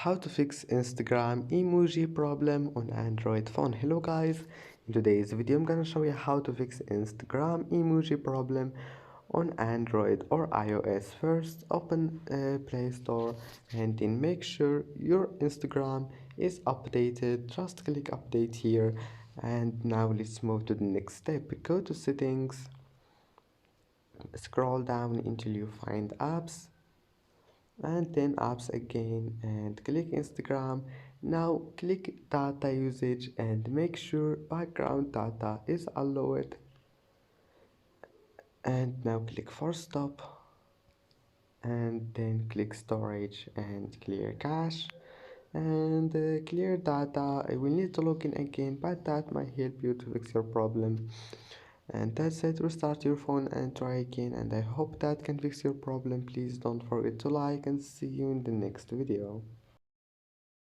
How to fix Instagram emoji problem on Android phone. Hello guys, in today's video I'm gonna show you how to fix Instagram emoji problem on Android or iOS. First, open Play Store and then make sure your Instagram is updated. Just click update here, and now let's move to the next step. Go to settings, scroll down until you find apps, and then apps again and click Instagram. Now click data usage and make sure background data is allowed, and now click force stop and then click storage and clear cache and clear data. I will need to log in again, but that might help you to fix your problem. And that's it. Restart your phone and try again, and I hope that can fix your problem. Please don't forget to like and see you in the next video.